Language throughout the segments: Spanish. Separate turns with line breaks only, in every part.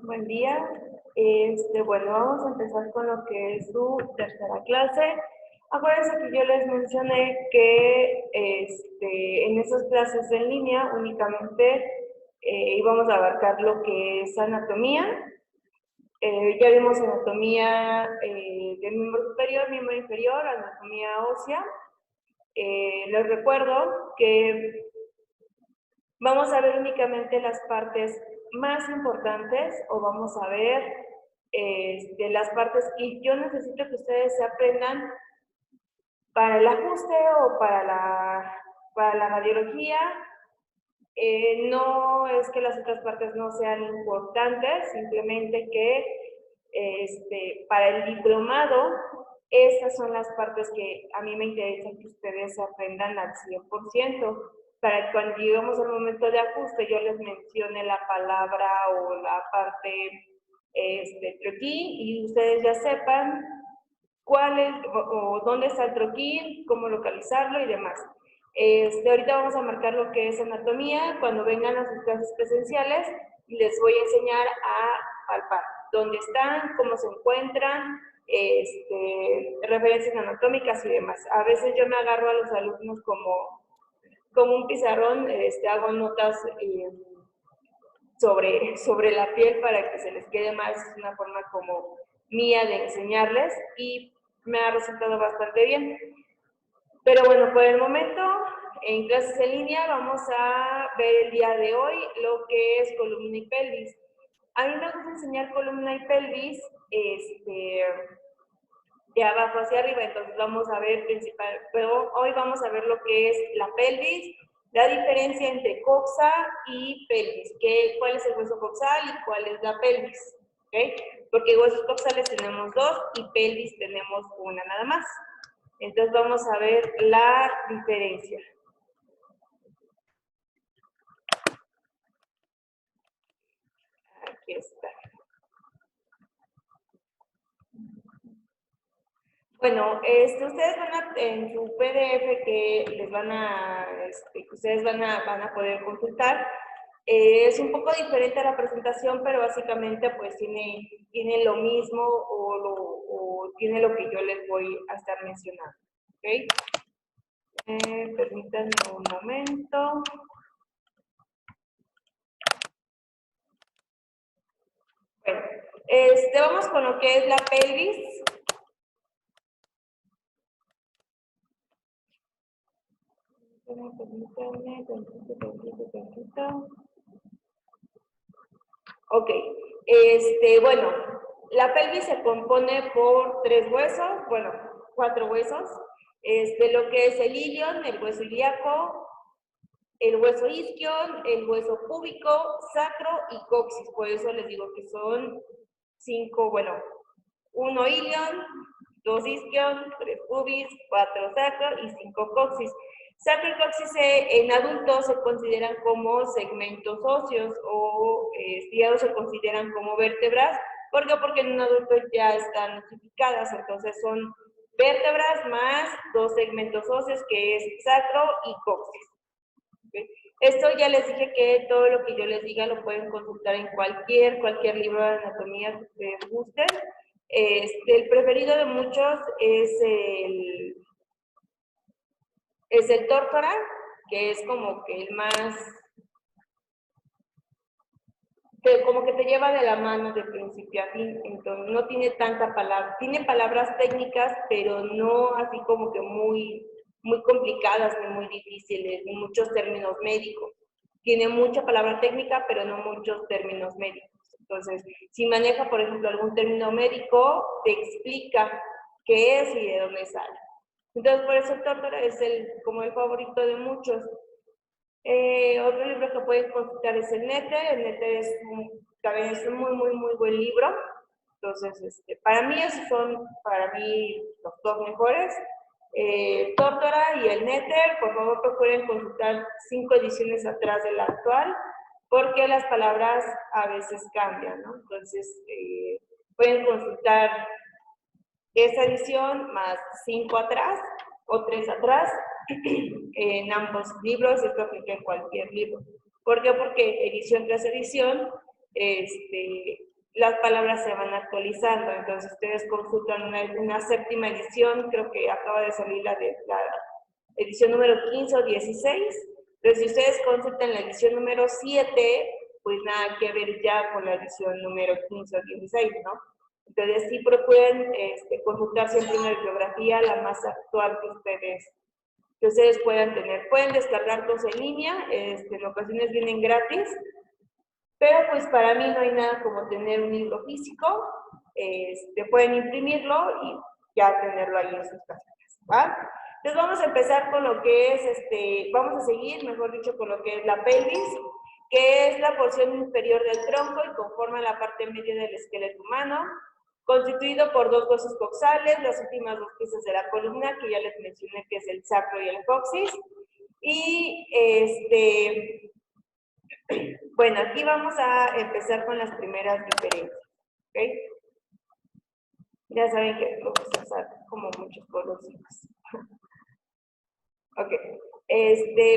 Buen día. Bueno, vamos a empezar con lo que es su tercera clase. Acuérdense que yo les mencioné que en esas clases en línea únicamente íbamos a abarcar lo que es anatomía. Ya vimos anatomía del miembro superior, miembro inferior, anatomía ósea. Les recuerdo que vamos a ver únicamente las partes más importantes o vamos a ver las partes que yo necesito que ustedes se aprendan para el ajuste o para la radiología. No es que las otras partes no sean importantes, simplemente que para el diplomado, estas son las partes que a mí me interesa que ustedes aprendan al 100%, para que cuando lleguemos al momento de ajuste yo les mencione la palabra o la parte troquín y ustedes ya sepan cuál es o dónde está el troquín, cómo localizarlo y demás. Ahorita vamos a marcar lo que es anatomía. Cuando vengan a sus clases presenciales, les voy a enseñar a palpar dónde están, cómo se encuentran, referencias anatómicas y demás. A veces yo me agarro a los alumnos como un pizarrón, hago notas sobre la piel para que se les quede más, es una forma como mía de enseñarles y me ha resultado bastante bien. Pero bueno, por el momento, en clases en línea vamos a ver el día de hoy lo que es columna y pelvis. A mí me gusta enseñar columna y pelvis de abajo hacia arriba, entonces vamos a ver pero hoy vamos a ver lo que es la pelvis, la diferencia entre coxa y pelvis, cuál es el hueso coxal y cuál es la pelvis, ¿okay? Porque huesos coxales tenemos dos y pelvis tenemos una nada más. Entonces vamos a ver la diferencia. Aquí está. Bueno, ustedes van a, en su PDF que les van a, que ustedes van a poder consultar, es un poco diferente a la presentación, pero básicamente pues tiene lo mismo o tiene lo que yo les voy a estar mencionando, ¿ok? Permítanme un momento. Bueno, vamos con lo que es la pelvis. Permítanme, tantito. Ok, bueno, la pelvis se compone por 3 huesos, bueno, 4 huesos, lo que es el ilion, el hueso ilíaco, el hueso isquion, el hueso púbico, sacro y coxis, por eso les digo que son 5, bueno, 1 ilion, 2 isquion, 3 pubis, 4 sacro y 5 coxis. Sacro y coxis en adultos se consideran como segmentos óseos o ya se consideran como vértebras. ¿Por qué? Porque en un adulto ya están notificadas, entonces son vértebras más 2 segmentos óseos que es sacro y coxis. ¿Okay? Esto ya les dije que todo lo que yo les diga lo pueden consultar en cualquier libro de anatomía que ustedes gusten. El preferido de muchos es el Tórtora, que es como que el más, como que te lleva de la mano de principio a fin, entonces no tiene tanta palabra, tiene palabras técnicas, pero no así como que muy complicadas, ni muy difíciles, ni muchos términos médicos. Tiene mucha palabra técnica, pero no muchos términos médicos. Entonces, si maneja, por ejemplo, algún término médico, te explica qué es y de dónde sale. Entonces, por eso el Tórtora es como el favorito de muchos. Otro libro que pueden consultar es el Néter. El Néter también es un muy buen libro. Entonces, para mí esos son, los dos mejores. Tórtora y el Néter, por favor procuren consultar 5 ediciones atrás de la actual, porque las palabras a veces cambian, ¿no? Entonces, pueden consultar esa edición más 5 atrás o 3 atrás en ambos libros, esto aplica en cualquier libro. ¿Por qué? Porque edición tras edición las palabras se van actualizando. Entonces, ustedes consultan una séptima edición, creo que acaba de salir la edición número 15 o 16. Entonces, si ustedes consultan la edición número 7, pues nada que ver ya con la edición número 15 o 16, ¿no? Entonces, sí procuren consultar siempre una bibliografía la más actual que ustedes puedan tener. Pueden descargar todos en línea, en ocasiones vienen gratis, pero pues para mí no hay nada como tener un libro físico. Pueden imprimirlo y ya tenerlo ahí en sus casas, ¿va? Entonces vamos a empezar con lo que es, vamos a seguir, mejor dicho, con lo que es la pelvis, que es la porción inferior del tronco y conforma la parte media del esqueleto humano, constituido por dos huesos coxales, las últimas dos piezas de la columna, que ya les mencioné que es el sacro y el coxis. Y bueno, aquí vamos a empezar con las primeras diferencias, ¿ok? Ya saben que me gusta usar como muchos colorcitos. Ok,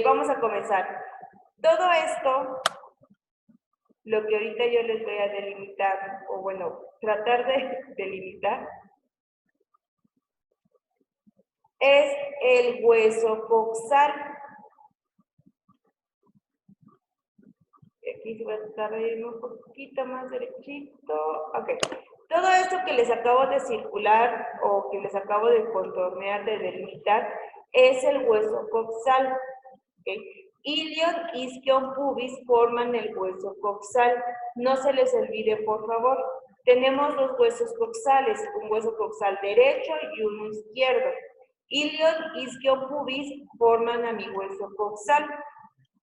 vamos a comenzar. Todo esto, lo que ahorita yo les voy a delimitar, o bueno, tratar de delimitar, es el hueso coxal. Aquí se va a tratar de ir un poquito más derechito. Ok. Todo esto que les acabo de circular o que les acabo de contornear, de delimitar, es el hueso coxal. ¿Okay? Ilion, isquion, pubis forman el hueso coxal. No se les olvide, por favor. Tenemos dos huesos coxales, un hueso coxal derecho y uno izquierdo. Ilion, isquion, pubis forman a mi hueso coxal.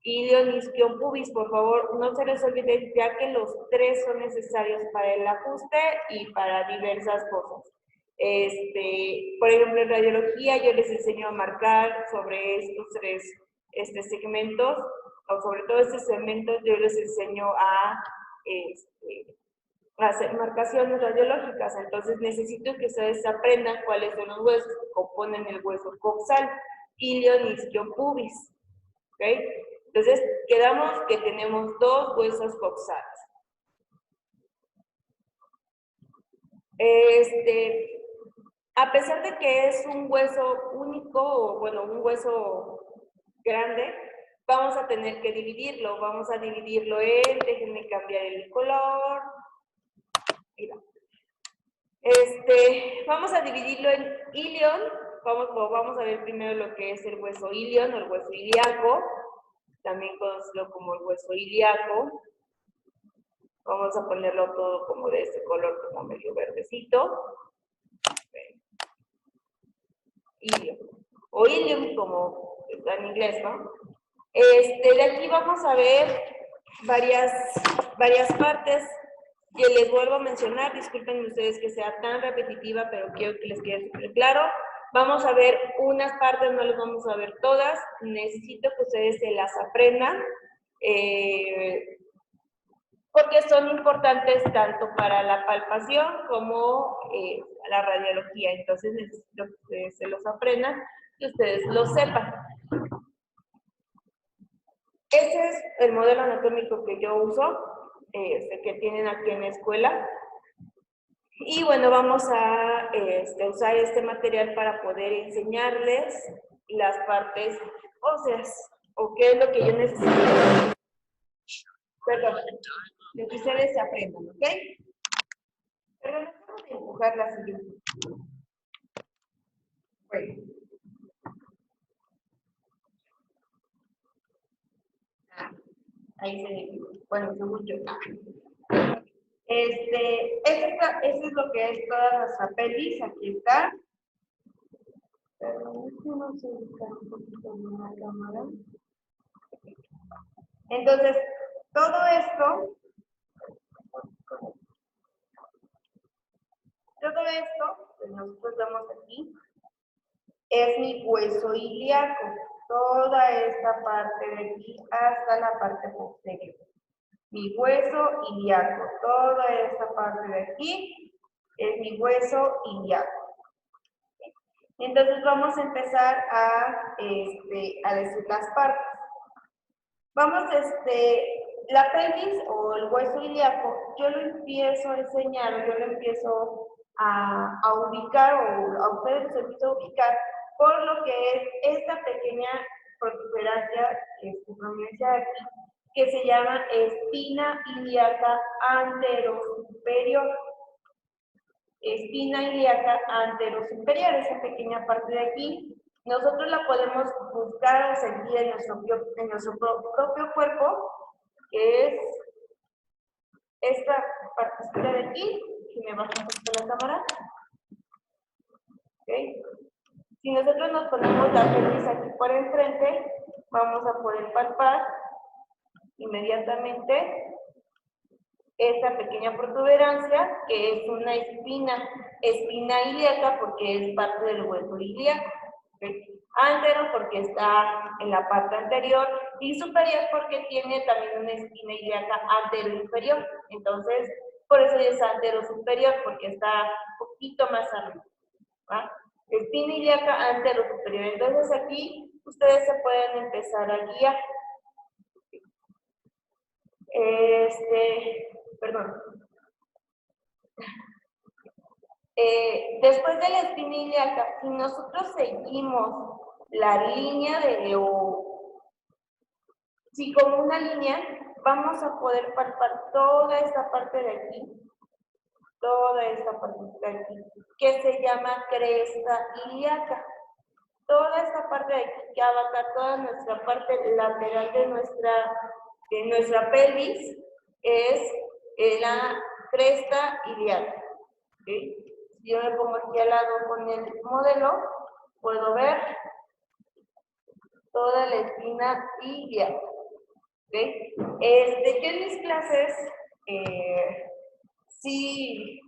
Ilion, isquion, pubis, por favor, no se les olvide, ya que los tres son necesarios para el ajuste y para diversas cosas. Por ejemplo, en radiología yo les enseño a marcar sobre estos tres segmentos, o sobre todo estos segmentos yo les enseño a hacer marcaciones radiológicas. Entonces necesito que ustedes aprendan cuáles son los huesos que componen el hueso coxal, ilion, isquion, pubis. ¿Ok? Entonces, quedamos que tenemos dos huesos coxales. A pesar de que es un hueso único, o bueno, un hueso grande, vamos a tener que dividirlo. Vamos a dividirlo en, déjenme cambiar el color. Mira. Vamos a dividirlo en ilion. Vamos a ver primero lo que es el hueso ilion o el hueso ilíaco, también conocido como el hueso ilíaco. Vamos a ponerlo todo como de este color, como medio verdecito. Ilium. O ilium, como está en inglés, ¿no? De aquí vamos a ver varias partes que les vuelvo a mencionar. Disculpen ustedes que sea tan repetitiva, pero quiero que les quede súper claro. Vamos a ver unas partes, no las vamos a ver todas. Necesito que ustedes se las aprendan. Porque son importantes tanto para la palpación como la radiología. Entonces necesito que ustedes se los aprendan, que ustedes lo sepan. Ese es el modelo anatómico que yo uso, que tienen aquí en la escuela. Y bueno, vamos a usar este material para poder enseñarles las partes óseas, o qué es lo que yo necesito. Perdón, lo que ustedes se aprendan, ¿ok? Pero no vamos a empujar la siguiente. Bueno. Ahí se ve. Bueno, según yo. Eso es lo que es toda nuestra pelvis. Aquí está. Vamos a buscar un poquito en la cámara. Entonces, todo esto que nosotros damos aquí, es mi hueso ilíaco. Toda esta parte de aquí hasta la parte posterior. Mi hueso ilíaco. Toda esta parte de aquí es mi hueso ilíaco. Entonces vamos a empezar a decir las partes. Vamos la pelvis o el hueso ilíaco, yo lo empiezo a enseñar, yo lo empiezo a ubicar, o a ustedes los empiezo a ubicar por lo que es esta pequeña protuberancia, prominencia de aquí, que se llama espina ilíaca anterosuperior. Espina ilíaca anterosuperior, esa pequeña parte de aquí, nosotros la podemos buscar o sentir en nuestro propio cuerpo, que es esta parte de aquí. Si me baja un poquito la cámara. ¿Okay? Si nosotros nos ponemos la pelvis aquí por enfrente, vamos a poder palpar inmediatamente esta pequeña protuberancia, que es una espina ilíaca porque es parte del hueso ilíaco. ¿Okay? Antero porque está en la parte anterior y superior porque tiene también una espina ilíaca antero-inferior. Entonces, por eso es antero-superior, porque está un poquito más arriba. ¿Va? Espina ilíaca antero-superior. Entonces aquí ustedes se pueden empezar a guiar. Perdón. Después de la espina ilíaca, si nosotros seguimos la línea si como una línea, vamos a poder palpar toda esta parte de aquí, que se llama cresta ilíaca. Toda esta parte de aquí que abarca toda nuestra parte lateral de nuestra pelvis es la cresta ilíaca. ¿Okay? Si yo me pongo aquí al lado con el modelo, puedo ver toda la espina ilíaca. ¿Okay? Yo en mis clases sí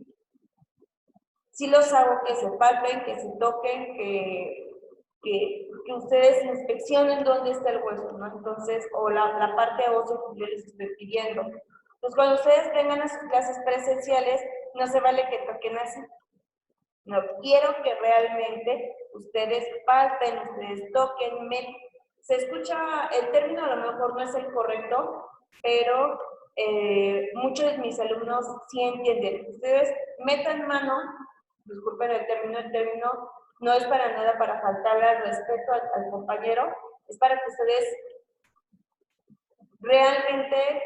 los hago que se palpen, que se toquen, que ustedes inspeccionen dónde está el hueso, ¿no? Entonces, o la parte ósea que yo les estoy pidiendo. Pues cuando ustedes vengan a sus clases presenciales, no se vale que toquen así. No, quiero que realmente ustedes palpen, ustedes toquen, se escucha, el término a lo mejor no es el correcto, pero muchos de mis alumnos sí entienden. Ustedes metan mano, disculpen el término no es para nada para faltarle al respeto al compañero, es para que ustedes realmente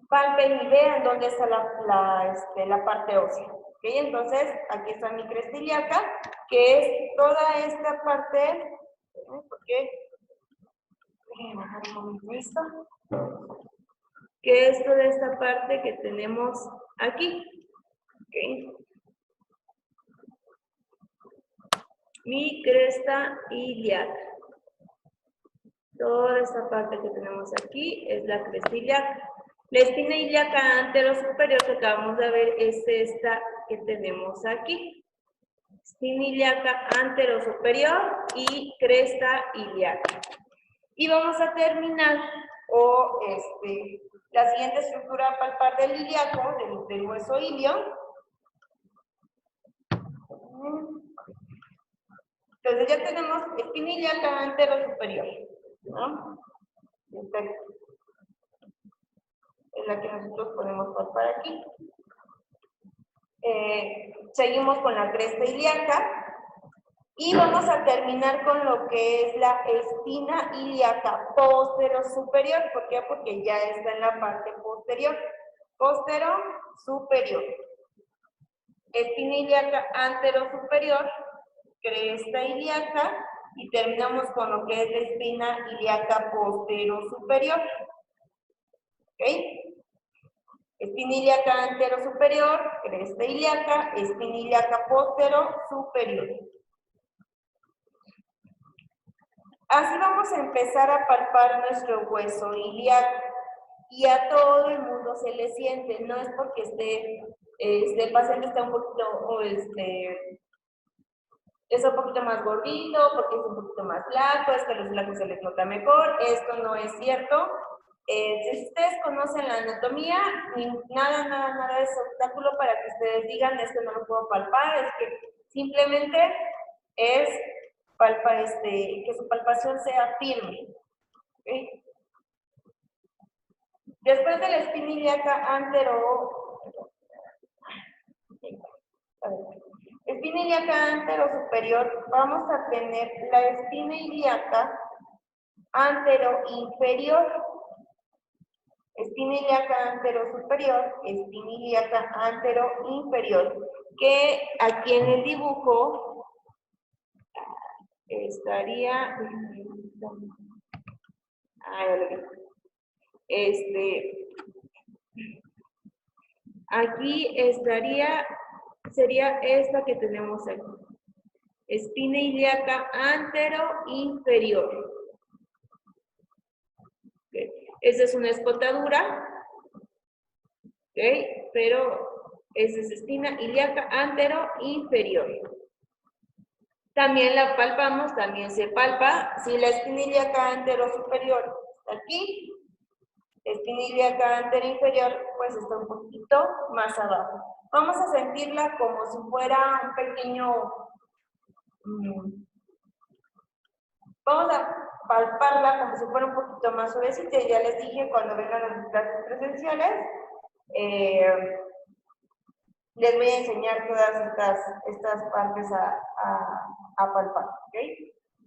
palpen y vean dónde está la parte ósea. ¿Okay? Entonces, aquí está mi cresta ilíaca, que es toda esta parte, porque voy a bajar un momento esto, que es toda esta parte que tenemos aquí. ¿Okay? Mi cresta ilíaca. Toda esta parte que tenemos aquí es la cresta ilíaca. La espina ilíaca anterosuperior que acabamos de ver es esta que tenemos aquí. Espina ilíaca anterosuperior y cresta ilíaca. Y vamos a terminar la siguiente estructura a palpar del ilíaco, del hueso ilio. Entonces ya tenemos espina ilíaca anterosuperior, ¿no? Es la que nosotros podemos palpar aquí. Seguimos con la cresta ilíaca y vamos a terminar con lo que es la espina ilíaca posterior-superior. ¿Por qué? Porque ya está en la parte posterior. Posterior-superior. Espina ilíaca anterosuperior, cresta ilíaca y terminamos con lo que es la espina ilíaca posterior-superior. ¿Ok? Espina ilíaca anterosuperior, cresta ilíaca, espina ilíaca posterior-superior. Así vamos a empezar a palpar nuestro hueso ilíaco y a todo el mundo se le siente, no es porque el paciente está un poquito, es un poquito más gordito, porque es un poquito más flaco, es que a los flacos se les nota mejor, esto no es cierto. Si ustedes conocen la anatomía, nada es obstáculo para que ustedes digan, esto no lo puedo palpar, es que simplemente es que su palpación sea firme. ¿Okay? Después de la espina ilíaca espina ilíaca antero-superior, vamos a tener la espina ilíaca antero-inferior. Espina ilíaca antero-superior, espina ilíaca antero-inferior, que aquí en el dibujo estaría, aquí estaría, sería esta que tenemos aquí, espina ilíaca antero-inferior. Okay. Esa es una escotadura, okay, pero esa es espina ilíaca antero-inferior. También la palpamos, también se palpa. Si la espina ilíaca antero-superior está aquí, la espina ilíaca antero-inferior pues está un poquito más abajo. Vamos a sentirla como si fuera un pequeño... Vamos a palparla como si fuera un poquito más suavecita. Ya les dije, cuando vengan las clases presenciales, les voy a enseñar todas estas partes a palpar, ¿ok?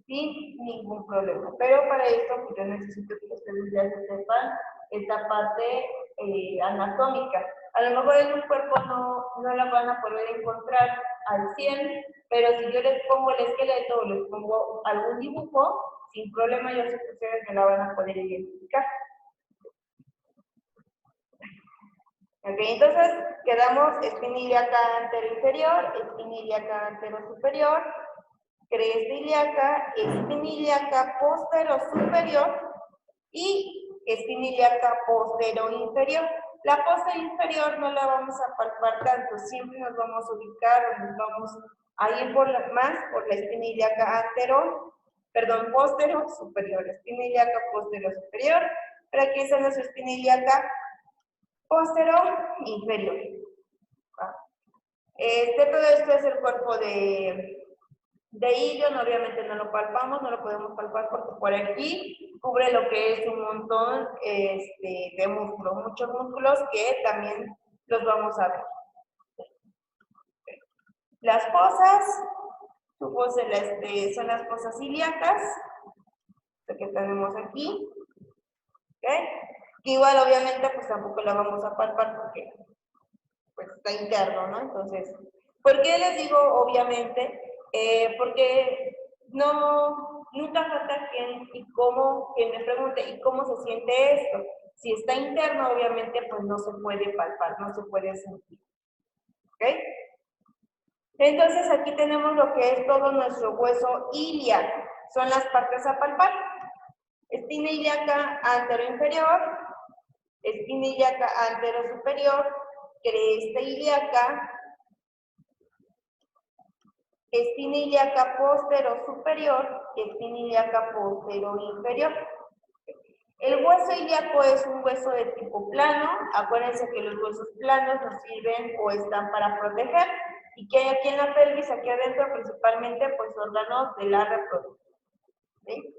Sin ningún problema. Pero para esto, pues yo necesito que ustedes ya sepan esta parte anatómica. A lo mejor en un cuerpo no la van a poder encontrar al 100, pero si yo les pongo el esqueleto o les pongo algún dibujo, sin problema yo sé que ustedes me la van a poder identificar. Ok, entonces quedamos espina ilíaca antero-inferior, espina ilíaca antero-superior, cresta ilíaca, espina ilíaca postero-superior y espina ilíaca postero-inferior. La postero-inferior no la vamos a palpar tanto, siempre nos vamos a ubicar o nos vamos a ir por la espina ilíaca postero-superior, espina ilíaca postero-superior, pero aquí está nuestra espina ilíaca postero-inferior. Todo esto es el cuerpo de Ilion, obviamente no lo palpamos, no lo podemos palpar porque por aquí cubre lo que es un montón de músculos, muchos músculos que también los vamos a ver. Las fosas, son las fosas ilíacas, que tenemos aquí, ¿okay? Que igual obviamente pues tampoco la vamos a palpar porque pues está interno, ¿no? Entonces, ¿por qué les digo obviamente? Porque nunca falta quien me pregunte, ¿y cómo se siente esto? Si está interno, obviamente, pues no se puede palpar, no se puede sentir. ¿Ok? Entonces, aquí tenemos lo que es todo nuestro hueso ilíaco. Son las partes a palpar. Espina ilíaca antero-inferior, espina ilíaca antero-superior, cresta ilíaca, espina ilíaca postero-superior, espina ilíaca postero-inferior. El hueso ilíaco es un hueso de tipo plano. Acuérdense que los huesos planos nos sirven o están para proteger. Y que hay aquí en la pelvis, aquí adentro, principalmente, pues órganos de la reproducción. ¿Sí?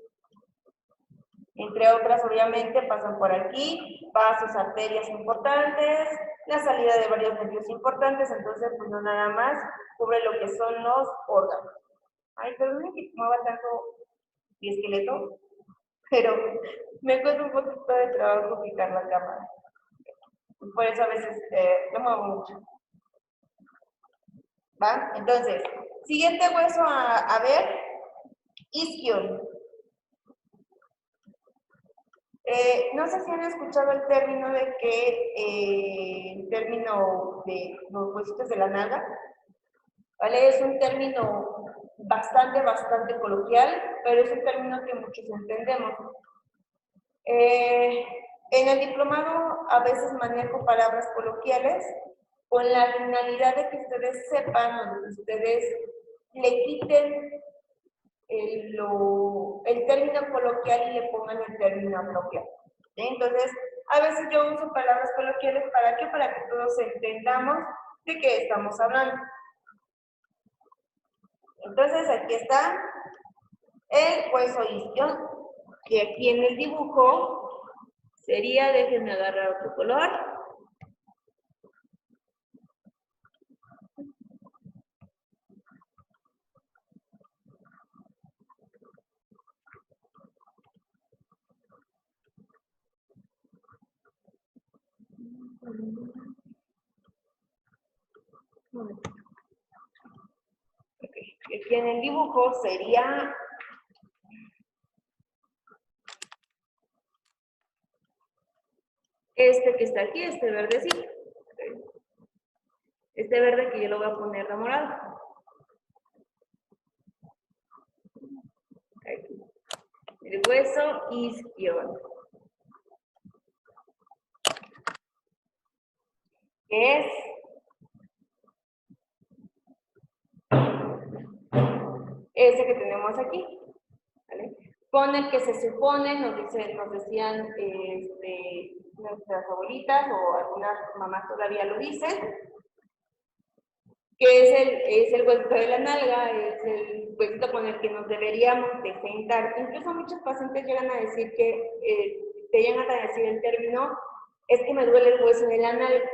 Entre otras, obviamente, pasan por aquí vasos, arterias importantes, la salida de varios nervios importantes, entonces, pues no nada más cubre lo que son los órganos. Ay, perdón que mueva tanto mi esqueleto, pero me cuesta un poquito de trabajo fijar la cámara. Por eso a veces me muevo mucho. ¿Va? Entonces, siguiente hueso a ver, isquion. No sé si han escuchado el término el término de los huesitos de la nalga, ¿vale? Es un término bastante coloquial, pero es un término que muchos entendemos. En el diplomado a veces manejo palabras coloquiales con la finalidad de que ustedes sepan o que ustedes le quiten el término coloquial y le pongan el término apropiado. ¿Sí? Entonces, a veces yo uso palabras coloquiales, ¿para qué? Para que todos entendamos de qué estamos hablando. Entonces, aquí está el hueso isquion, que aquí en el dibujo sería, déjenme agarrar otro color. Okay. Aquí en el dibujo sería este que está aquí, este verdecito. Este verde que yo lo voy a poner de morado. Aquí. El hueso isquion. Que es ese que tenemos aquí. ¿Vale? Con el que se supone, nos decían nuestras abuelitas o algunas mamás todavía lo dicen, que es el huesito de la nalga, es el huesito con el que nos deberíamos de sentar. Incluso muchos pacientes llegan a decir te llegan a decir el término, es que me duele el hueso de la nalga.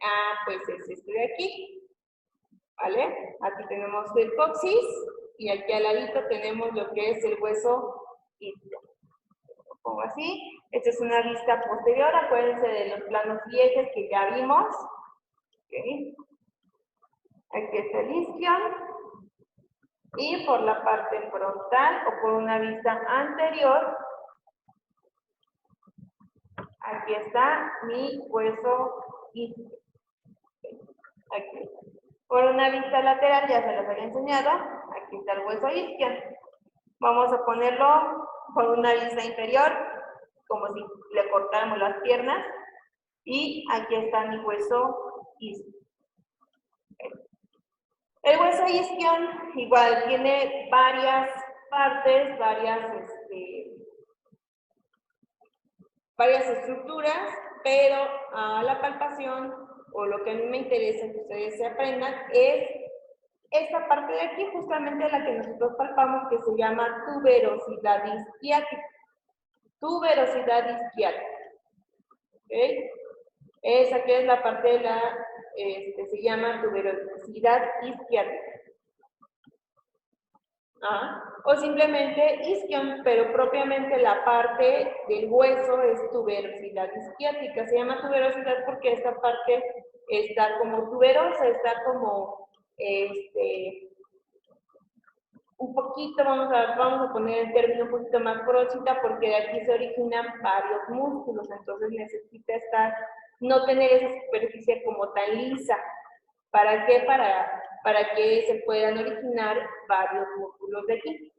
Ah, pues es este de aquí, ¿vale? Aquí tenemos el coxis y aquí al ladito tenemos lo que es el hueso isquion. Lo pongo así. Esta es una vista posterior, acuérdense de los planos y ejes que ya vimos. ¿Okay? Aquí está el isquion. Y por la parte frontal o por una vista anterior, aquí está mi hueso isquion. Aquí. Por una vista lateral, ya se los había enseñado, aquí está el hueso isquion. Vamos a ponerlo por una vista inferior, como si le cortáramos las piernas. Y aquí está mi hueso isquion. El hueso isquion igual tiene varias partes, varias estructuras, pero a la palpación, o lo que a mí me interesa que ustedes se aprendan, es esta parte de aquí, justamente la que nosotros palpamos, que se llama tuberosidad isquiática. Tuberosidad isquiática. ¿Okay? Esa que es la parte de la, se llama tuberosidad isquiática. O simplemente isquion, pero propiamente la parte del hueso es tuberosidad isquiática. Se llama tuberosidad porque esta parte está como tuberosa, está como un poquito, vamos a poner el término un poquito más porosita, porque de aquí se originan varios músculos, entonces necesita no tener esa superficie como tan lisa. ¿Para qué? Para que se puedan originar varios músculos de aquí.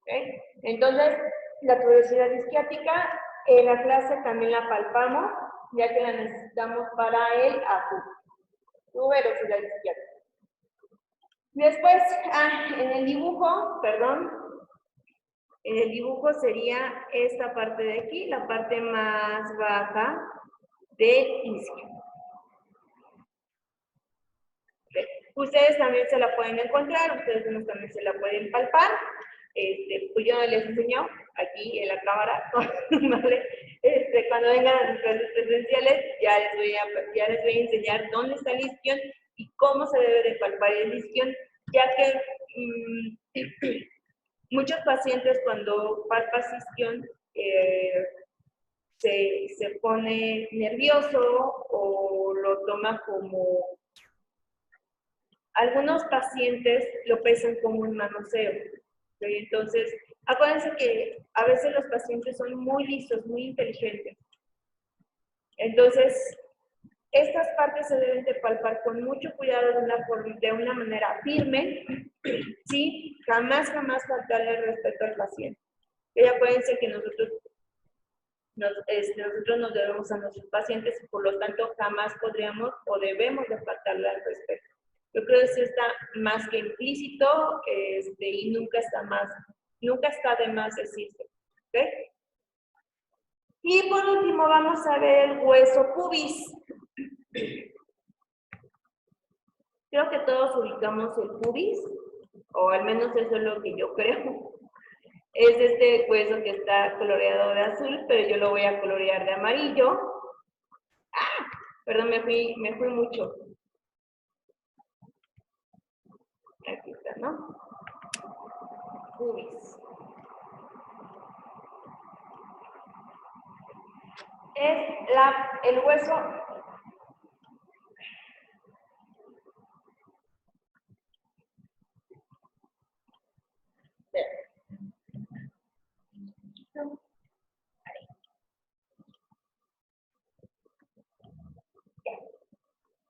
¿Okay? Entonces, la tuberosidad isquiática, en la clase también la palpamos, ya que la necesitamos para el ajuste. Tuberosidad isquiática. Después, en el dibujo, en el dibujo sería esta parte de aquí, la parte más baja de isquion. Ustedes también se la pueden encontrar, ustedes también se la pueden palpar. Pues yo les enseño aquí en la cámara, ¿vale? Cuando vengan a las clases presenciales, ya les voy a enseñar dónde está el isquion y cómo se debe de palpar el isquion, ya que muchos pacientes cuando palpas isquion se pone nervioso o lo toma como... Algunos pacientes lo pesan como un manoseo. ¿Okay? Entonces, acuérdense que a veces los pacientes son muy listos, muy inteligentes. Entonces, estas partes se deben de palpar con mucho cuidado de una manera firme, ¿sí? Jamás faltarle el respeto al paciente. Y acuérdense que nosotros nos debemos a nuestros pacientes y por lo tanto jamás podríamos o debemos de faltarle al respeto. Yo creo que eso está más que implícito y nunca está de más decirse. ¿Okay? Y por último vamos a ver el hueso pubis. Creo que todos ubicamos el pubis, o al menos eso es lo que yo creo. Es este hueso que está coloreado de azul, pero yo lo voy a colorear de amarillo. Perdón, me fui mucho. Aquí está, ¿no? Pubis. Es el hueso.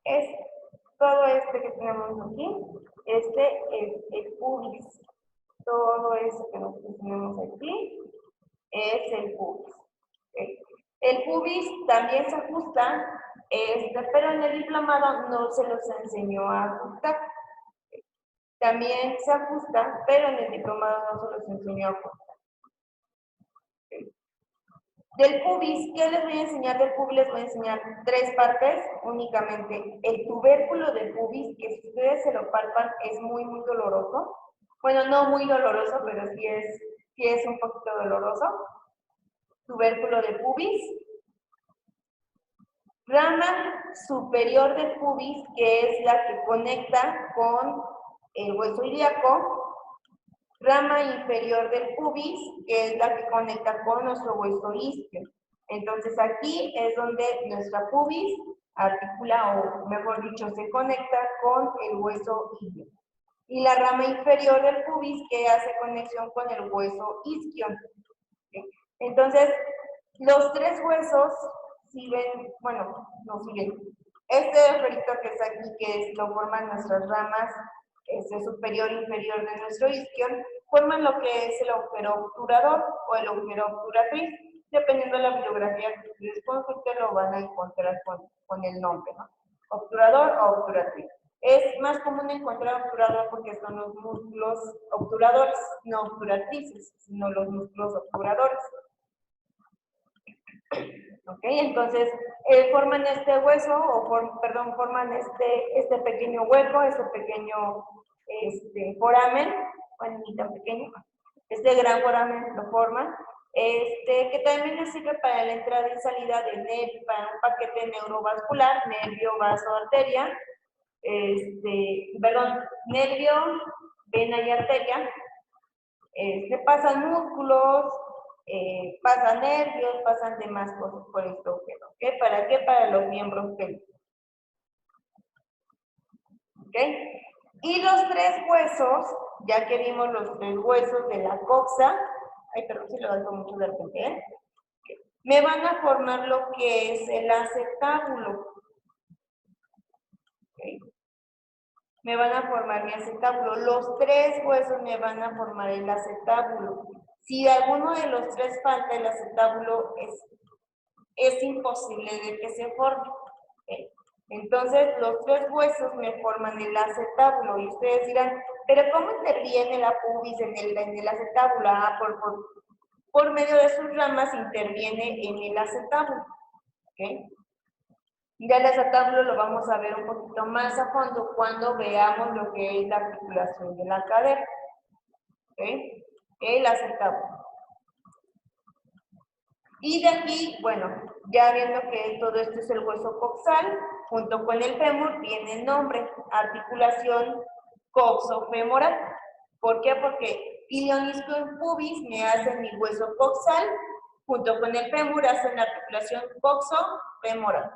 Es todo este que tenemos aquí. Este es el pubis. Todo eso que nosotros tenemos aquí es el pubis. ¿Okay? El pubis también se ajusta, pero en el diplomado no se los enseñó a ajustar. También se ajusta, pero en el diplomado no se los enseñó a ajustar. ¿Okay? Del pubis, ¿qué les voy a enseñar del pubis? Les voy a enseñar 3 partes únicamente. El tubérculo del pubis, que si ustedes se lo palpan, es muy, muy doloroso. Bueno, no muy doloroso, pero sí es un poquito doloroso. Tubérculo de pubis. Rama superior del pubis, que es la que conecta con el hueso ilíaco. Rama inferior del pubis, que es la que conecta con nuestro hueso isquio. Entonces aquí es donde nuestra pubis articula, o mejor dicho, se conecta con el hueso ilíaco. Y la rama inferior del pubis que hace conexión con el hueso isquio. Entonces, los 3 huesos siguen, bueno, no siguen. Este agujerito que está aquí, que lo forman nuestras ramas, superior e inferior de nuestro isquion, forman lo que es el agujero obturador o el agujero obturatriz. Dependiendo de la bibliografía que ustedes consulten, lo van a encontrar con el nombre, ¿no? Obturador o obturatriz. Es más común encontrar obturador porque son los músculos obturadores, no obturatrices, sino los músculos obturadores. ¿Ok? Entonces, forman este hueso, forman este pequeño hueco, este pequeño foramen, bueno, ni tan pequeño, este gran foramen lo forman, que también les sirve para la entrada y salida de nervio, para un paquete neurovascular, nervio, vaso, arteria, nervio, vena y arteria, pasan músculos, pasan nervios, pasan demás cosas por esto, ¿ok? ¿Para qué? Para los miembros pélvicos. ¿Ok? Y los 3 huesos, ya que vimos los 3 huesos de la coxa, ay, perdón, si levanto mucho de repente, ¿eh? Me van a formar lo que es el acetábulo. ¿Okay? Me van a formar mi acetábulo. Los 3 huesos me van a formar el acetábulo. Si alguno de los 3 falta, el acetábulo es imposible de que se forme. ¿Okay? Entonces, los 3 huesos me forman el acetábulo. Y ustedes dirán, ¿pero cómo interviene la pubis en el acetábulo? Ah, por medio de sus ramas interviene en el acetábulo. ¿Okay? Ya el acetábulo lo vamos a ver un poquito más a fondo cuando veamos lo que es la articulación de la cadera. ¿Okay? El acetábulo. Y de aquí, bueno, ya viendo que todo esto es el hueso coxal, junto con el fémur viene el nombre, articulación coxofemoral. ¿Por qué? Porque ilioischium pubis me hace mi hueso coxal, junto con el fémur hacen la articulación coxofemoral.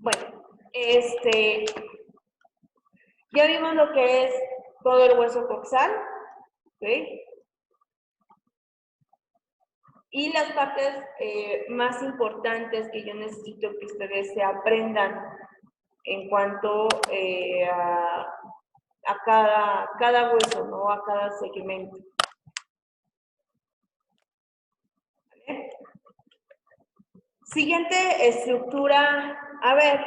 Bueno, ya vimos lo que es todo el hueso coxal, ¿okay? Y las partes más importantes que yo necesito que ustedes se aprendan en cuanto a cada hueso, ¿no? A cada segmento. ¿Vale? Siguiente estructura, a ver,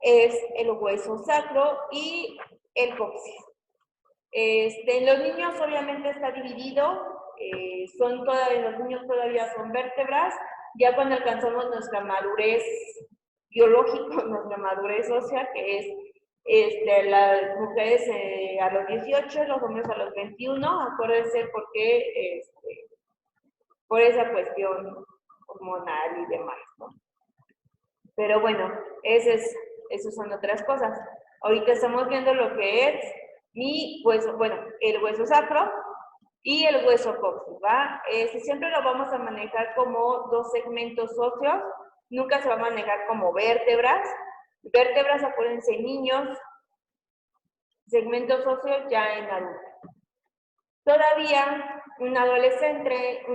es el hueso sacro y el coxis. En los niños obviamente está dividido, los niños todavía son vértebras, Ya cuando alcanzamos nuestra madurez biológica, nuestra madurez ósea, que es las mujeres a los 18, los hombres a los 21, acuérdense porque por esa cuestión hormonal y demás, ¿no? Pero bueno, esas son otras cosas. Ahorita estamos viendo lo que es mi hueso, bueno, el hueso sacro y el hueso coxis, ¿va? Siempre lo vamos a manejar como dos segmentos óseos, nunca se va a manejar como vértebras. Vértebras, acuérdense, niños, segmentos óseos ya en adultos. Todavía un adolescente,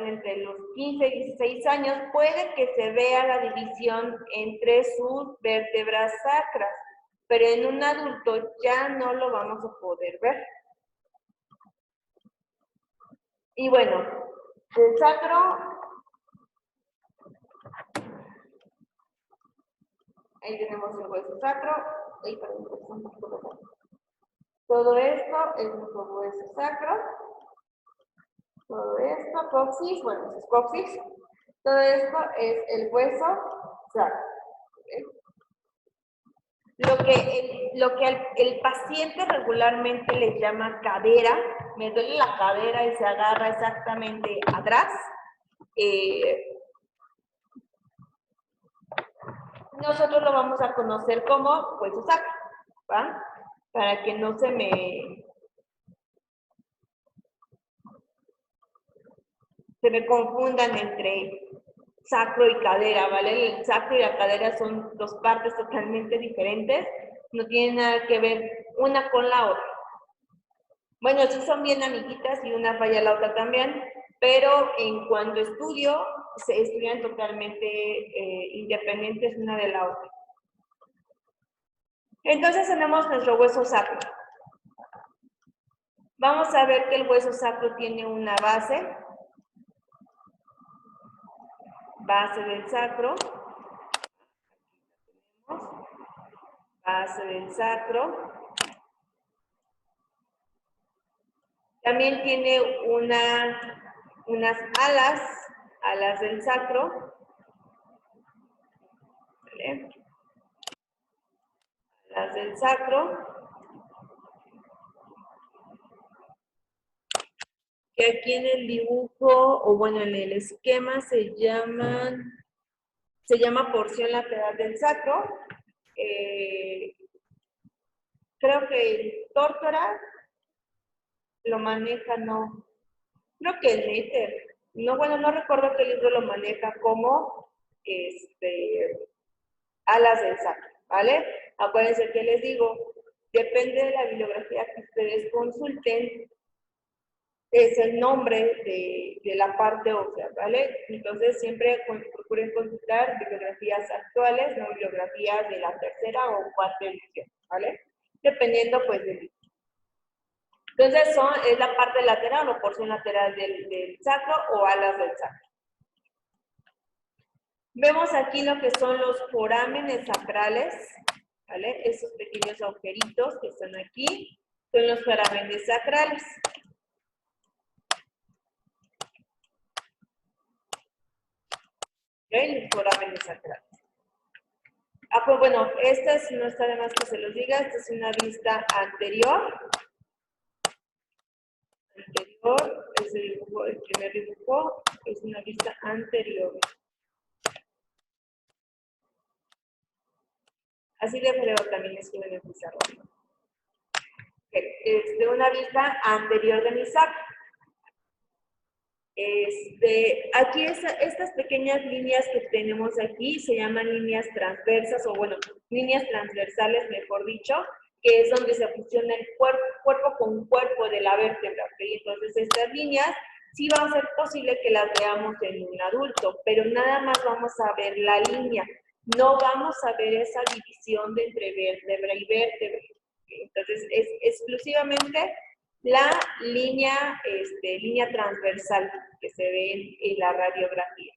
entre los 15 y 16 años puede que se vea la división entre sus vértebras sacras, pero en un adulto ya no lo vamos a poder ver. Y bueno, el sacro, ahí tenemos el hueso sacro, todo esto es nuestro hueso sacro. Todo esto, coxis, bueno, eso es coxis. Todo esto es el hueso sacro. ¿Okay? Lo que el paciente regularmente le llama cadera, me duele la cadera y se agarra exactamente atrás. Nosotros lo vamos a conocer como hueso sacro, ¿va? Para que no se me confundan entre sacro y cadera, ¿vale? El sacro y la cadera son dos partes totalmente diferentes, no tienen nada que ver una con la otra. Bueno, sí son bien amiguitas y una falla la otra también, pero en cuanto a estudio, se estudian totalmente independientes una de la otra. Entonces tenemos nuestro hueso sacro. Vamos a ver que el hueso sacro tiene una base del sacro, base del sacro. También tiene unas alas del sacro. ¿Vale? Alas del sacro. Que aquí en el dibujo, o bueno, en el esquema se llama porción lateral del sacro. Creo que el Tórtora lo maneja, no. Creo que el Néter. No, bueno, no recuerdo qué libro lo maneja como alas del sacro, ¿vale? Acuérdense que les digo, depende de la bibliografía que ustedes consulten, es el nombre de la parte ósea, ¿vale? Entonces siempre procuren consultar bibliografías actuales, no bibliografías de la tercera o cuarta edición, ¿vale? Dependiendo pues del libro. Entonces es la parte lateral o porción lateral del sacro o alas del sacro. Vemos aquí lo que son los forámenes sacrales, ¿vale? Esos pequeños agujeritos que están aquí son los forámenes sacrales. El forámenes sacrales. Pues bueno, no está de más que se los diga, esta es una vista anterior. El primer dibujo es una vista anterior. Así de feo también escriben en el pizarrón. Es de una vista anterior de mi sacro. Aquí estas pequeñas líneas que tenemos aquí se llaman líneas transversas, o bueno, líneas transversales, mejor dicho, que es donde se fusiona el cuerpo con cuerpo de la vértebra. ¿Okay? Entonces, estas líneas sí va a ser posible que las veamos en un adulto, pero nada más vamos a ver la línea. No vamos a ver esa división de entre vértebra y vértebra. Entonces, es exclusivamente la línea transversal que se ve en la radiografía.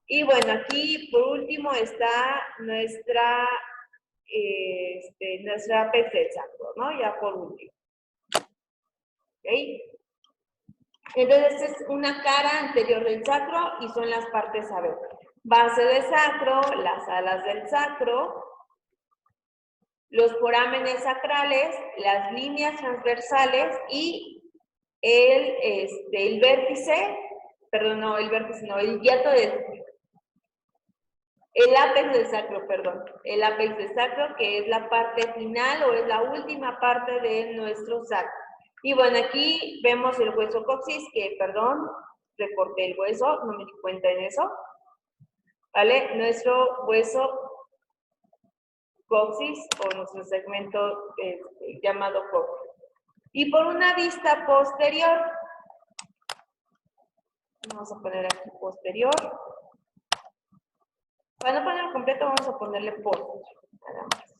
Y bueno, aquí por último está nuestra apex del sacro, ¿no? Ya por último. Entonces es una cara anterior del sacro y son las partes, a ver, base del sacro, las alas del sacro, los forámenes sacrales, las líneas transversales y el vértice, perdón, no, el vértice no, el hiato el ápex del sacro, perdón, el ápex del sacro, que es la parte final o es la última parte de nuestro sacro. Y bueno, aquí vemos el hueso coxis, que, perdón, recorté el hueso, no me di cuenta en eso, ¿vale? Nuestro hueso coxis o nuestro segmento llamado coxis. Y por una vista posterior, vamos a poner aquí posterior. Para no ponerlo completo, vamos a ponerle posterior, nada más.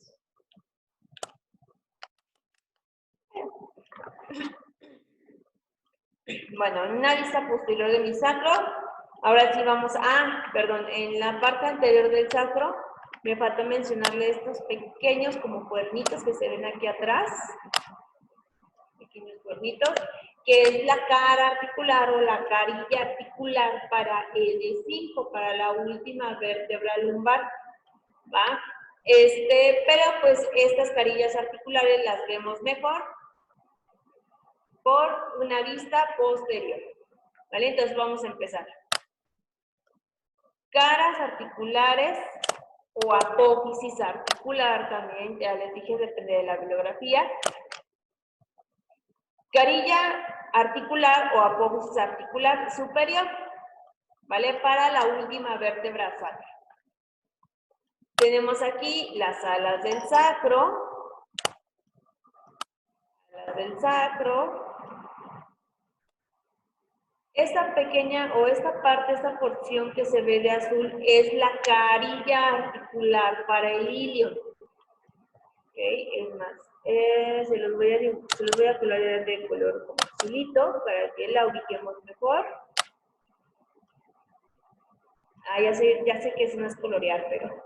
Bueno, en una vista posterior de mi sacro, ahora sí vamos perdón, en la parte anterior del sacro, me faltó mencionarle estos pequeños como cuernitos que se ven aquí atrás, pequeños cuernitos, que es la cara articular o la carilla articular para el E5, para la última vértebra lumbar, ¿va? Pero pues estas carillas articulares las vemos mejor por una vista posterior, ¿vale? Entonces vamos a empezar. Caras articulares o apófisis articular también, ya les dije, depende de la bibliografía. Carilla articular o apófisis articular superior, ¿vale? Para la última vértebra sacra. Tenemos aquí las alas del sacro, Esta pequeña o esta parte, esta porción que se ve de azul es la carilla articular para el ilion. ¿Ok? Es más, se los voy a colorear de color como azulito para que la ubiquemos mejor. Ya sé que eso no es colorear, pero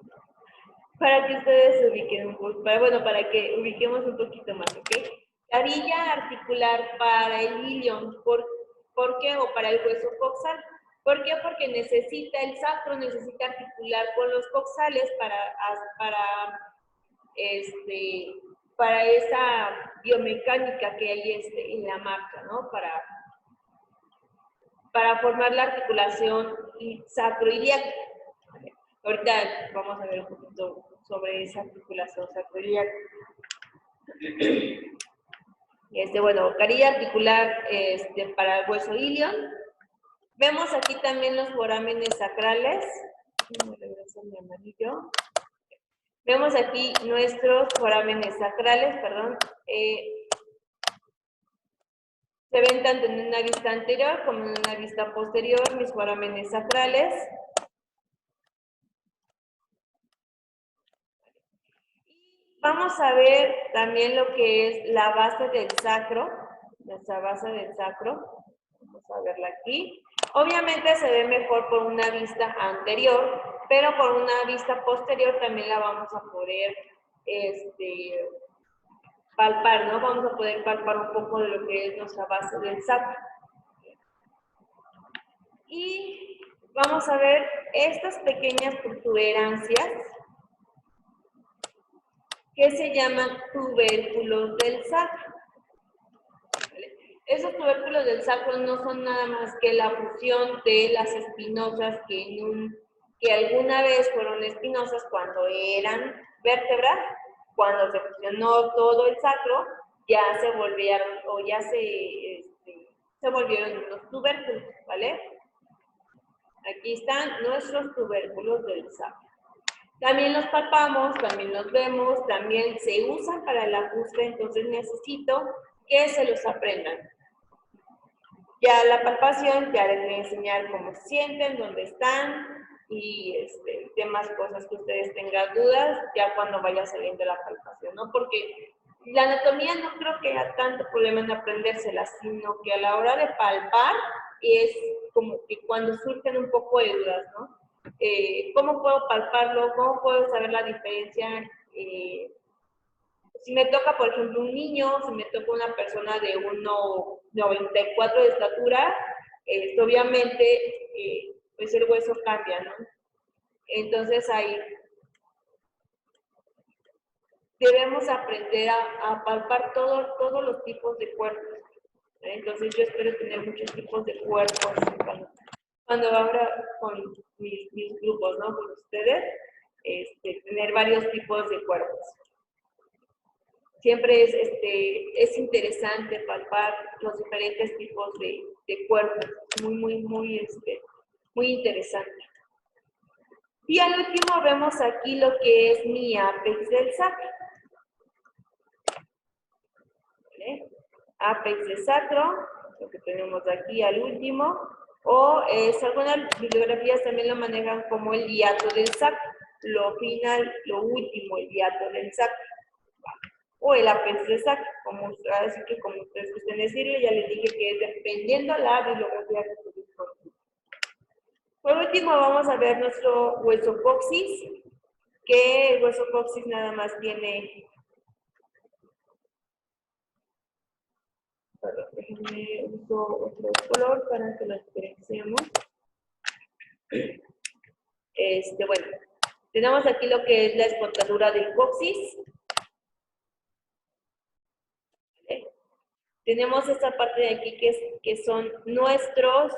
para que ustedes se ubiquen un poco, para que ubiquemos un poquito más, ¿ok? Carilla articular para el ilion, ¿por qué? O para el hueso coxal. ¿Por qué? Porque el sacro necesita articular con los coxales para esa biomecánica que hay en la marca, ¿no? Para formar la articulación sacroiliaca. Ahorita vamos a ver un poquito sobre esa articulación sacroiliaca. Bueno, carilla articular para el hueso ilion. Vemos aquí también los forámenes sacrales. Me regreso mi amarillo. Vemos aquí nuestros forámenes sacrales, perdón. Se ven tanto en una vista anterior como en una vista posterior, mis forámenes sacrales. Vamos a ver también lo que es la base del sacro, nuestra base del sacro. Vamos a verla aquí. Obviamente se ve mejor por una vista anterior, pero por una vista posterior también la vamos a poder palpar, ¿no? Vamos a poder palpar un poco de lo que es nuestra base del sacro. Y vamos a ver estas pequeñas protuberancias que se llaman tubérculos del sacro. Esos tubérculos del sacro no son nada más que la fusión de las espinosas que alguna vez fueron espinosas cuando eran vértebras, cuando se fusionó todo el sacro, ya se volvieron o ya se volvieron unos tubérculos, ¿vale? Aquí están nuestros tubérculos del sacro. También los palpamos, también los vemos, también se usan para el ajuste, entonces necesito que se los aprendan. Ya la palpación, ya les voy a enseñar cómo se sienten, dónde están y demás cosas que ustedes tengan dudas ya cuando vaya saliendo la palpación, ¿no? Porque la anatomía no creo que haya tanto problema en aprendérsela, sino que a la hora de palpar es como que cuando surgen un poco de dudas, ¿no? ¿Cómo puedo palparlo? ¿Cómo puedo saber la diferencia? si me toca, por ejemplo, un niño, si me toca una persona de 1,94 de estatura, obviamente, pues el hueso cambia, ¿no? Entonces ahí debemos aprender a palpar todos los tipos de cuerpos. Entonces yo espero tener muchos tipos de cuerpos cuando ahora con mis grupos, ¿no? Con ustedes, tener varios tipos de cuerpos. Siempre es interesante palpar los diferentes tipos de cuerpos. Muy interesante. Y al último vemos aquí lo que es mi apex del sacro. ¿Vale? Apex del sacro, lo que tenemos aquí al último, o algunas bibliografías también lo manejan como el hiato del sacro, lo final, lo último, el hiato del sacro, o el apex del sacro, así que como ustedes gusten decirlo, ya les dije que es dependiendo la bibliografía que ustedes conozcan. Por último vamos a ver nuestro hueso coxis, que el hueso coxis nada más tiene... Perdón, déjenme uso otro color para que lo diferenciemos. Bueno, tenemos aquí lo que es la escotadura del coxis. ¿Vale? Tenemos esta parte de aquí que son nuestros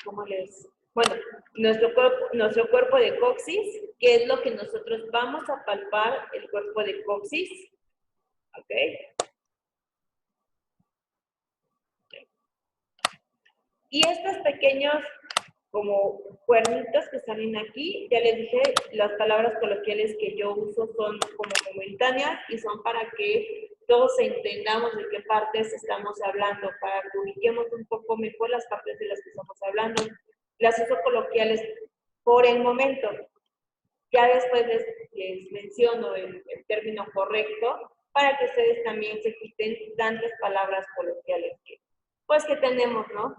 ¿cómo les? Bueno, nuestro cuerpo de coxis, que es lo que nosotros vamos a palpar, el cuerpo de coxis. ¿Ok? Y estos pequeños como cuernitos que salen aquí, ya les dije, las palabras coloquiales que yo uso son como momentáneas y son para que todos entendamos de qué partes estamos hablando, para que ubiquemos un poco mejor las partes de las que estamos hablando. Las uso coloquiales por el momento. Ya después les menciono el término correcto para que ustedes también se quiten tantas palabras coloquiales que tenemos, ¿no?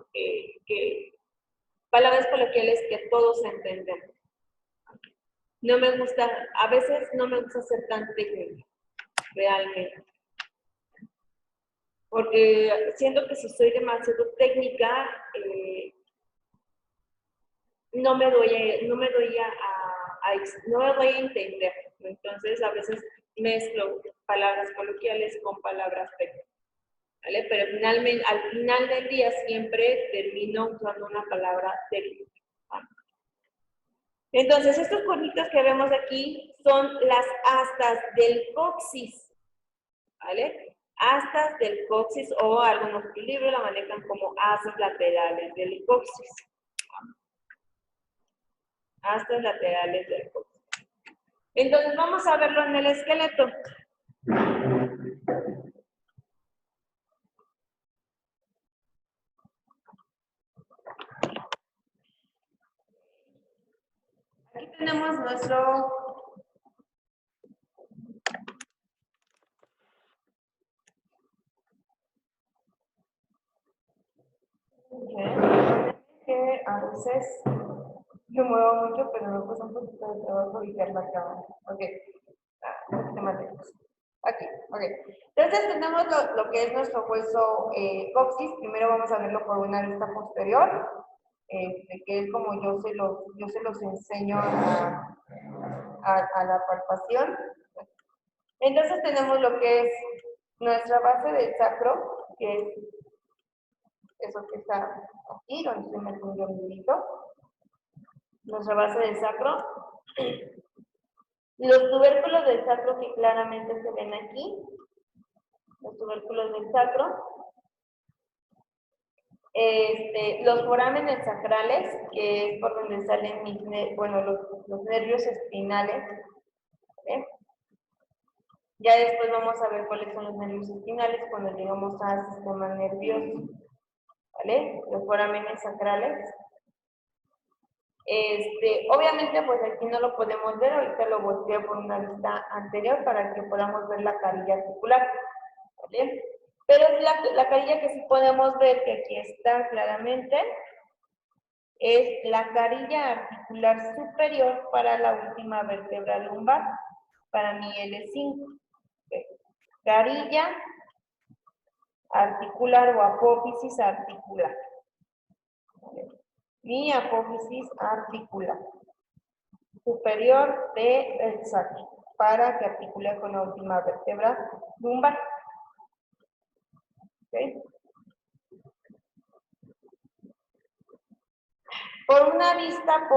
Palabras coloquiales que todos entendemos. No me gusta, a veces no me gusta ser tan técnica, realmente. Porque siento que si soy demasiado técnica, no me doy a entender. Entonces, a veces mezclo palabras coloquiales con palabras técnicas. ¿Vale? Pero finalmente, al final del día siempre termino usando una palabra técnica. ¿Vale? Entonces, estos cuernitos que vemos aquí son las astas del coxis. ¿Vale? Astas del coxis, o algunos libros la manejan como astas laterales del coxis. Astas laterales del coxis. Entonces, vamos a verlo en el esqueleto. Aquí tenemos nuestro que a veces yo muevo mucho, pero me cuesta un poquito de trabajo ubicar la cámara. Ok, un poquito más lejos. Aquí, ok. Entonces tenemos lo que es nuestro hueso coxis. Primero vamos a verlo por una vista posterior, que es como yo se los enseño a la palpación. Entonces tenemos lo que es nuestra base del sacro, que es eso que está aquí, donde se me pone un dedito. Nuestra base del sacro. Los tubérculos del sacro que claramente se ven aquí. Los tubérculos del sacro. Los forámenes sacrales, que es por donde salen los nervios espinales. ¿Vale? Ya después vamos a ver cuáles son los nervios espinales cuando llegamos al sistema nervioso. ¿Vale? Los forámenes sacrales. Obviamente, pues aquí no lo podemos ver, ahorita lo volteo por una vista anterior para que podamos ver la carilla articular. ¿Vale? Pero la carilla que sí podemos ver, que aquí está claramente, es la carilla articular superior para la última vértebra lumbar, para mi L5. Okay. Carilla articular o apófisis articular. ¿Vale? Mi apófisis articular superior del sacro, para que articule con la última vértebra lumbar. ¿Okay? Por una vista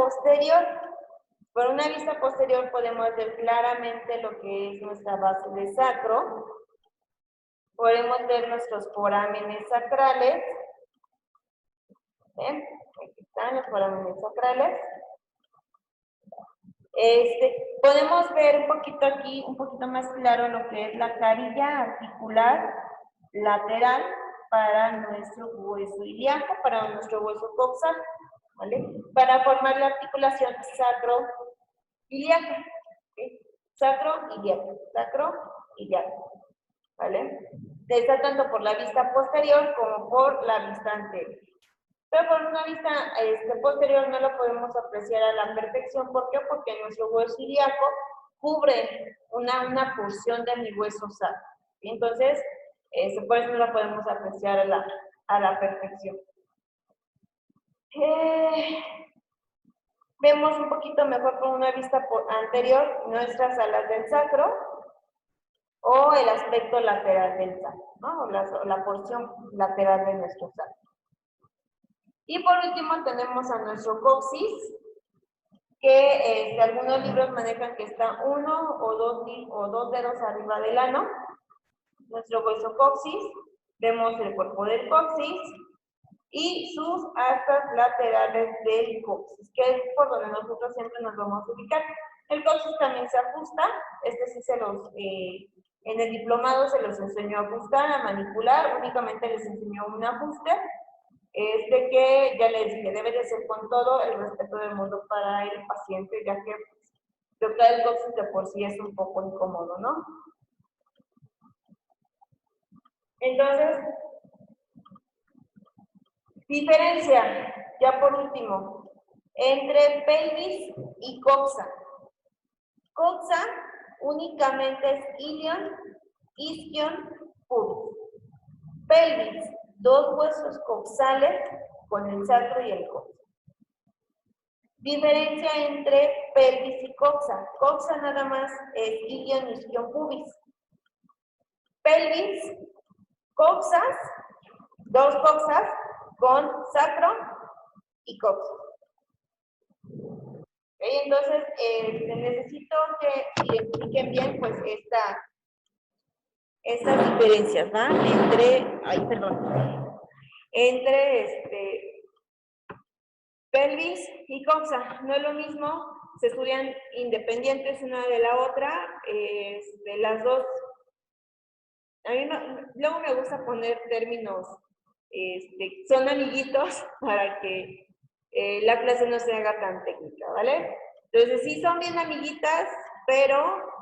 posterior podemos ver claramente lo que es nuestra base de sacro. Podemos ver nuestros forámenes sacrales. ¿Ven? Aquí están los forámenes sacrales. Podemos ver un poquito aquí, un poquito más claro lo que es la carilla articular lateral para nuestro hueso ilíaco, para nuestro hueso coxal, ¿vale? Para formar la articulación sacro-ilíaca, ¿okay? Sacro-ilíaco, ¿vale? Está tanto por la vista posterior como por la vista anterior. Pero por una vista posterior no lo podemos apreciar a la perfección. ¿Por qué? Porque nuestro hueso ilíaco cubre una porción de mi hueso sacro. Entonces, por eso no lo podemos apreciar a la perfección. Vemos un poquito mejor con una vista anterior nuestras alas del sacro o el aspecto lateral del sacro, ¿no? O la porción lateral de nuestro sacro. Y por último tenemos a nuestro coxis, que algunos libros manejan que está uno o dos dedos arriba del ano. Nuestro hueso coxis, vemos el cuerpo del coxis y sus astas laterales del coxis, que es por donde nosotros siempre nos vamos a ubicar. El coxis también se ajusta, sí en el diplomado se los enseñó a ajustar, a manipular, únicamente les enseñó un ajuste. Que ya les dije, debe de ser con todo el respeto del mundo para el paciente, ya que tocar el coxis de por sí es un poco incómodo, ¿no? Entonces, diferencia, ya por último, entre pelvis y coxa. Coxa únicamente es ilion, isquion, pubis. Pelvis, dos huesos coxales con el sacro y el coxo. Diferencia entre pelvis y coxa. Coxa nada más es ilion, isquion, pubis. Pelvis, coxas, dos coxas con sacro y coxo. ¿Okay? Entonces, necesito que identifiquen bien pues estas diferencias, ¿va? Entre pelvis y coxa. No es lo mismo, se estudian independientes una de la otra, de las dos. A mí luego me gusta poner términos, son amiguitos para que la clase no se haga tan técnica, ¿vale? Entonces sí son bien amiguitas, pero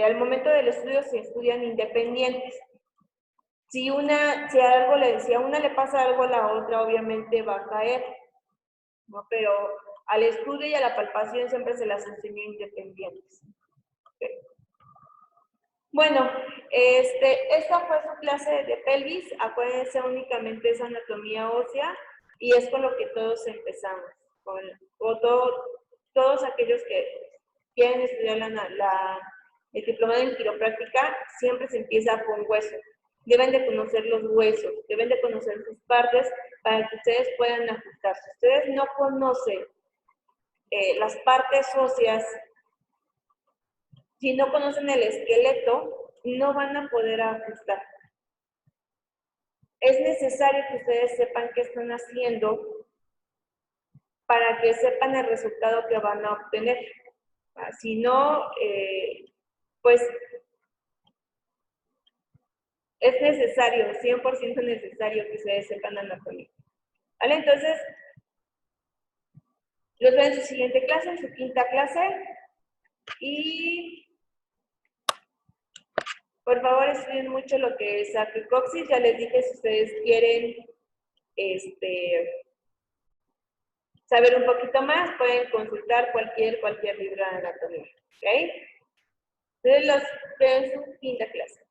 al momento del estudio se estudian independientes. Si a una le pasa algo a la otra, obviamente va a caer, ¿no? Pero al estudio y a la palpación siempre se las enseñó independientes. Okay. Bueno, esta fue su clase de pelvis. Acuérdense, únicamente es anatomía ósea y es con lo que todos empezamos. Todos aquellos que quieren estudiar el diplomado en quiropráctica, siempre se empieza con hueso. Deben de conocer los huesos, deben de conocer sus partes para que ustedes puedan ajustar. Si ustedes no conocen las partes óseas, si no conocen el esqueleto, no van a poder ajustar. Es necesario que ustedes sepan qué están haciendo para que sepan el resultado que van a obtener. Si no, pues es necesario, 100% necesario que ustedes sepan anatomía. ¿Vale? Entonces, los veo en su siguiente clase, en su quinta clase. Y por favor estudien mucho lo que es sacrocoxis. Ya les dije, si ustedes quieren saber un poquito más, pueden consultar cualquier libro de anatomía. ¿Ok? Entonces, los veo en su quinta clase.